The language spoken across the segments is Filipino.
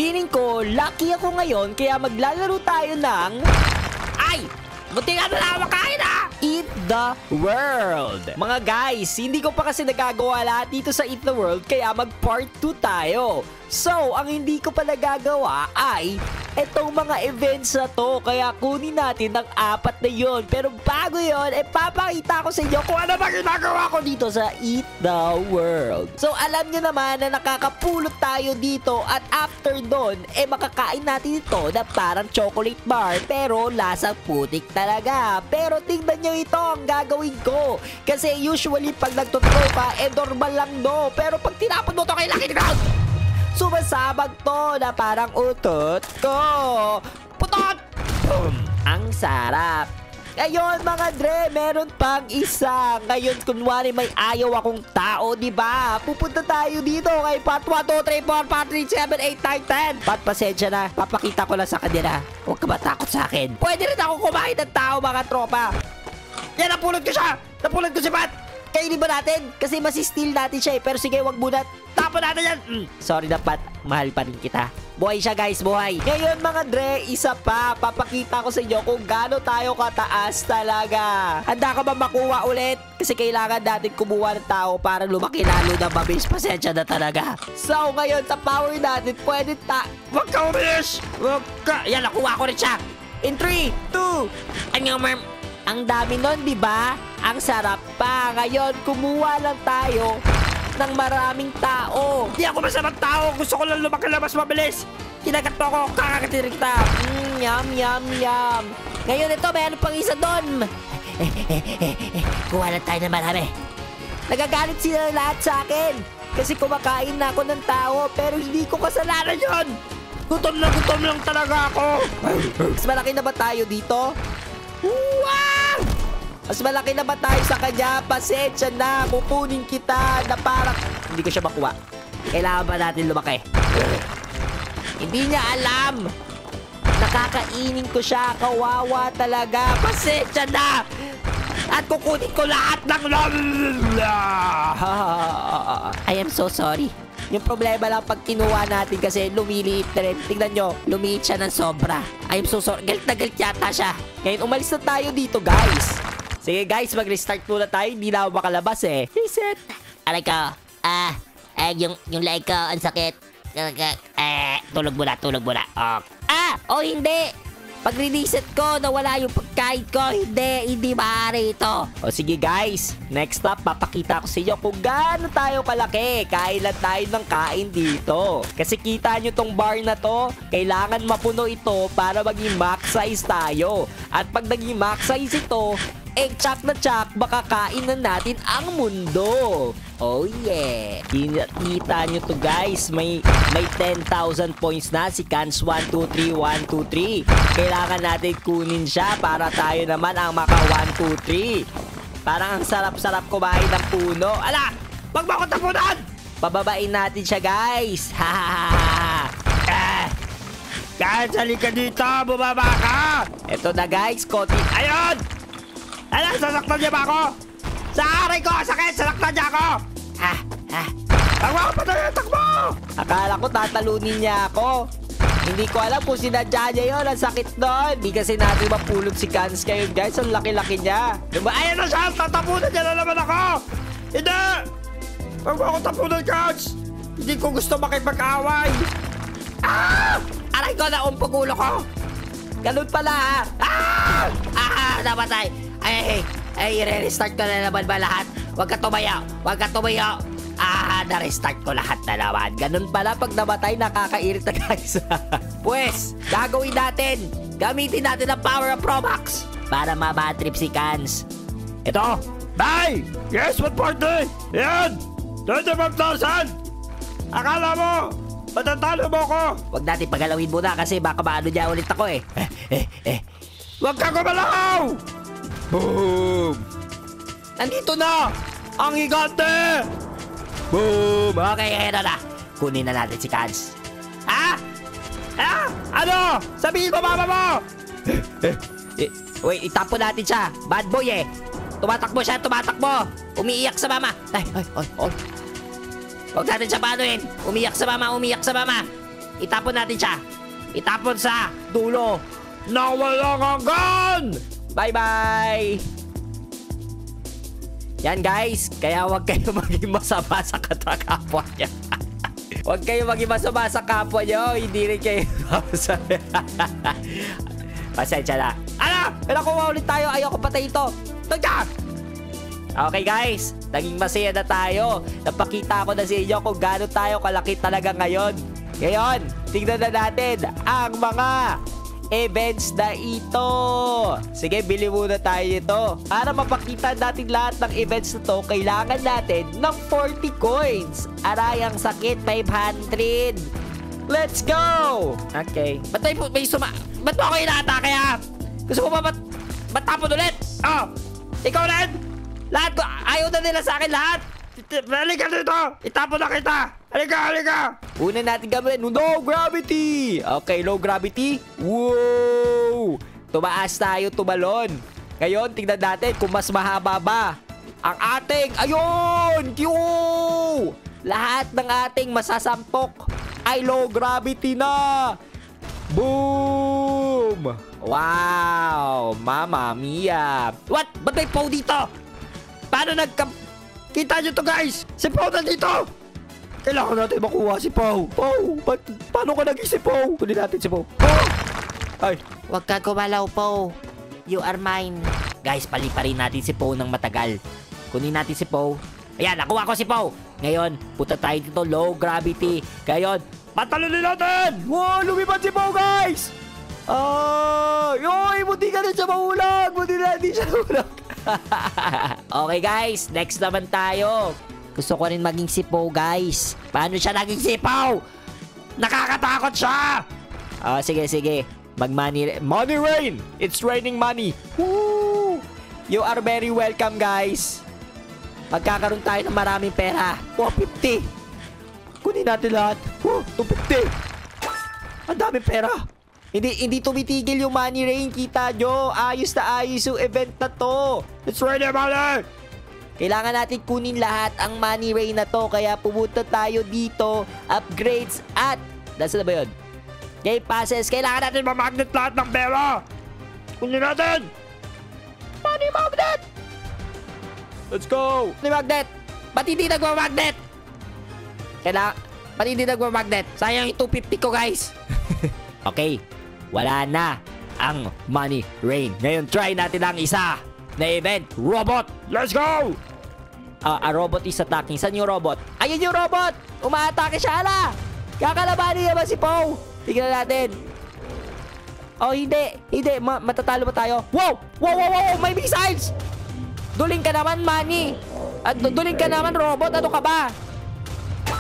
Feeling ko, lucky ako ngayon kaya maglalaro tayo ng... Ay! Buti nga na makain ah! Eat the World. Mga guys, hindi ko pa kasi nagagawa lahat dito sa Eat the World kaya mag part 2 tayo. So, ang hindi ko pa nagagawa ay etong mga events na to. Kaya kunin natin ang 4 na yon. Pero bago yon, papakita ko sa inyo kung ano ba ginagawa ko dito sa Eat the World. So, alam nyo naman na nakakapulot tayo dito at after doon, makakain natin ito na parang chocolate bar pero lasang putik talaga. Pero tingnan nyo ito ang gagawin ko. Kasi usually pag nagtutro ka, normal lang no. Pero pag tinapon mo ito kay Lucky Ground, sumasabag to na parang utot ko. Putot! Boom! Ang sarap. Ngayon mga Dre, meron pang isa. Ngayon kunwari may ayaw akong tao, diba? Pupunta tayo dito kay part 1, 2, 3, 4, 5, 3, 7, 8, 9, 10. Pat, pasensya na. Papakita ko lang sa kanila. Huwag ka matakot sa akin. Pwede rin ako kumain ng tao mga tropa. Yan, napulot ko siya. Napulot ko si Pat. Kainin ba natin? Kasi masistil natin siya eh. Pero sige, wag muna. Tapon natin yan. Sorry na Pat. Mahal pa rin kita. Buhay siya guys, buhay. Ngayon mga Dre, isa pa. Papakita ko sa inyo kung gaano tayo kataas talaga. Handa ka ba makuha ulit? Kasi kailangan natin kumuha ng tao para lumaki lalo na mabilis. Pasensya na talaga. So ngayon sa power natin, pwede wag ka umilis! Wag ka! Yan, nakuha ko rin siya. In 3, 2, ang dami nun, di ba? Ang sarap pa. Ngayon, kumuha lang tayo ng maraming tao. Di ako masamang tao. Gusto ko lang lumaki na mas mabilis. Kinagat mo ako. Kakakatirin kita. Yum, yum, yum. Ngayon ito, mayroon pang isa doon. Kuha lang tayo na marami. Nagagalit sila lahat sa akin. Kasi kumakain na ako ng tao, pero hindi ko kasalanan yun. Gutom lang talaga ako. Mas malaki na ba tayo dito? Wow! Mas malaki na ba tayo sa kanya? Pasensya na, kukunin kita na parang... Hindi ko siya makuha. Kailangan ba natin lumaki? Hindi niya alam. Nakakainin ko siya. Kawawa talaga. Pasensya na! At kukunin ko lahat ng... I am so sorry. Yung problema lang pag kinuha natin kasi lumiliit na rin. Tignan nyo, lumiit siya ng sobra. I am so sorry. Galit na galit yata siya. Ngayon, umalis na tayo dito, guys. Sige, guys, mag-restart muna tayo. Hindi na ako makalabas, eh. Reset. Aray ko. Yung leg ko, ang sakit. Tulog muna. Hindi. Pag reset ko, nawala yung pagkain ko. Hindi maaari ito. O sige guys, next up, papakita ko sa inyo kung gaano tayo kalaki. Kain lang tayo ng kain dito. Kasi kita nyo tong bar na to, kailangan mapuno ito para maging max size tayo. At pag naging max size ito, chak na chak, baka kain na natin ang mundo. Oh yeah. Kita nyo to guys, may 10,000 points na si Cans 123 123. Kailangan natin kunin siya para tayo naman ang maka 123. Parang ang sarap-sarap kumain ng puno. Ala! Wag mo ko tapunan! Pababain natin siya guys. Cans, halika dito! Bumaba ka! Eto na guys, konti. Ayun! Alam, sasaktan niya ba ako? Sa aray ko! Sakit! Sasaktan niya ako! Takbo ako! Takbo! Akala ko tatalunin niya ako. Hindi ko alam kung sinadya niya yun. Ang sakit doon. Hindi kasi natin mapulot si Cans ngayon guys. Ang laki-laki niya. Diba? Ayan na siya! Tatapunan niya na naman ako! Hindi! Huwag mo ako tapunan, Cans! Hindi ko gusto makipag-away! Aray ko! Naumpog ulo ko! Ganun pala namatay! Ay, re-restart ko na naman ba lahat? Huwag ka tumayo! Na-restart ko lahat na naman. Ganun pala pag namatay, nakakairit na guys. Pues, gagawin natin. Gamitin natin ang power of Promax para ma-bad-trip si Cans. Ito! Bye! Yes, 140! Yan! 25,000! Akala mo, matatalo mo ko! Huwag natin pagalawin muna kasi baka maano niya ulit ako eh. Huwag ka gumalaw! Boom! Nandito na! Ang higante! Boom! Okay, na. Kunin na natin si Cans. Ano? Sabihin mo, mama mo! Wait, itapon natin siya. Bad boy eh. Tumatakbo siya, tumatakbo. Umiiyak sa mama. Ay. Huwag natin siya panuin. Umiiyak sa mama. Itapon natin siya. Itapon sa dulo na walang hanggan. Bye-bye. Yan guys, kaya huwag kayo maging masama sa kapwa niya. Huwag kayo maging masama sa kapwa niyo. Hindi rin kayo pasensya na. Ano? Nakuha ulit tayo. Ayoko patay ito. Tagka! Okay guys, naging masaya na tayo. Napakita ko na sa inyo kung gaano tayo kalaki talaga ngayon. Ngayon, tignan na natin ang mga events na ito. Sige, bili muna tayo nito. Para mapakita natin lahat ng events na to, kailangan natin ng 40 coins. Aray, ang sakit, 500. Let's go! Okay. Ba't ba't mo ako inaatake ha? Gusto mo ba matapon ulit? Oh! Ikaw rin! Lahat ko, ayaw na nila sa akin lahat! Halika dito! Itapon na kita! Halika! Una natin gawin, no gravity! Okay, low gravity. Wow! Tumaas tayo, tumalon. Ngayon, tingnan natin kung mas mahaba ba ang ating, ayun! Lahat ng ating masasampok ay low gravity na! Boom! Wow! Mama mia! What? Ba't may Poe dito? Paano kita nyo to guys? Si Poe na dito! Kailangan natin makuha si Poe. Poe! Paano ka naging si Poe? Kunin natin si Poe. Oh! Ay! Huwag ka gumalaw, Poe. You are mine. Guys, paliparin natin si Poe ng matagal. Kunin natin si Poe. Ayan, nakuha ko si Poe. Ngayon, punta tayo dito, low gravity. Ngayon, patalunin natin! Wow, lumipad si Poe, guys! Yoy, buti ka na siya mahulog! Buti na hindi siya mahulog. Okay, guys. Next naman tayo. Gusto ko rin maging si Poe, guys. Paano siya naging si Poe? Nakakatakot siya! Sige. Money rain! It's raining money. Woo! You are very welcome, guys. Magkakaroon tayo ng maraming pera. 50. Kunin natin lahat. 250. Ang daming pera. Hindi tumitigil yung money rain. Kita nyo. Ayos na ayos yung event na to. It's ready, money. Kailangan natin kunin lahat ang money rain na to. Kaya pumunta tayo dito. Upgrades at... Nasaan na ba yun? Game passes. Kailangan natin mamagnet lahat ng pera. Kunin natin. Money magnet. Let's go. Money magnet. Ba't hindi nagmamagnet? Ba't hindi nagmamagnet? Sayang yung 250 ko, guys. Okay. Wala na ang money rain. Ngayon, try natin ang isa na event. Robot. Let's go! A robot is attacking. Saan yung robot? Ayun yung robot! Umaatake siya. Ala! Kakalabanin naman si Poe. Tignan natin. Oh, hindi. Matatalo ba tayo? Wow! May missiles! Duling ka naman, Manny. At duling ka naman, robot. Ano ka ba?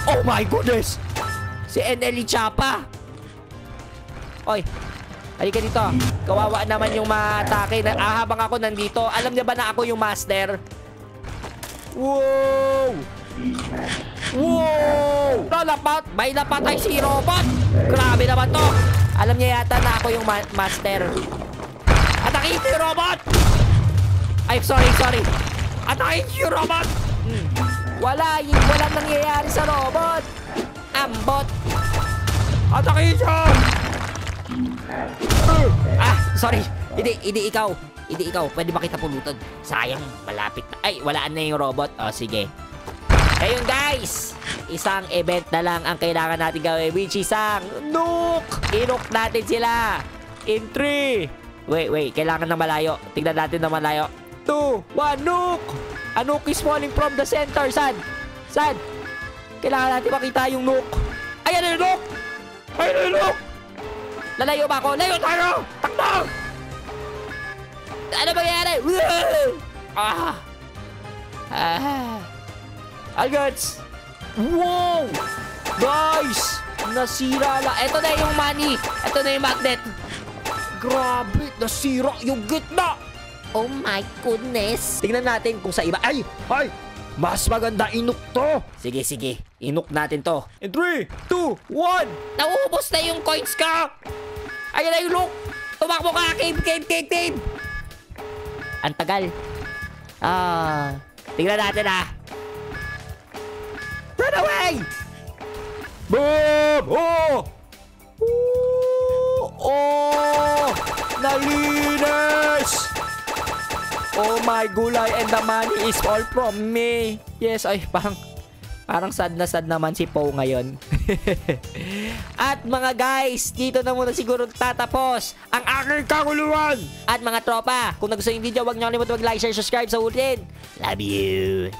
Oh my goodness! Si NLE Chapa. Oy, halika dito. Kawawa naman yung matake. Habang ako nandito, alam niya ba na ako yung master? Wow! Lapat! May napatay si robot! Grabe naman to! Alam niya yata na ako yung master. Atakin si robot! Ay, sorry. Atakin si robot! Walang nangyayari sa robot! Ambot! Atakin siya! Sorry. Hindi ikaw. Pwede ba kita pulutan? Sayang, malapit na. Ay, walaan na yung robot. Sige. Ayun, guys. Isang event na lang ang kailangan natin gawin, which is ang nuke. I-nuke natin sila. In 3. Wait. Kailangan na malayo. Tignan natin na malayo. 2, 1, nuke. A nuke is falling from the center. Saan? Kailangan natin makita yung nuke. Ayan yung nuke. Lalayo ba ako? Layo tayo! Takbo! Ano mangyayari? Algots! Wow! Guys! Nasira lang. Ito na yung money. Ito na yung magnet. Grabe! Nasira yung gitna! Oh my goodness! Tingnan natin kung sa iba. Ay! Mas maganda inuk to! Sige. Inuk natin to. In 3, 2, 1! Nauubos na yung coins ko! Ayan na yung look! Tumakbo ka! Cave! Ang tagal. Tingnan natin Run away! Boom! Nalinis! Oh my gulay, and the money is all from me. Yes, ay parang sad na sad naman si Poe ngayon. At mga guys, dito na muna siguro tatapos ang aking kaguluhan. At mga tropa, kung nagustuhan yung video, huwag niyo kalimutan mag-like, share, subscribe sa ulitin. Love you!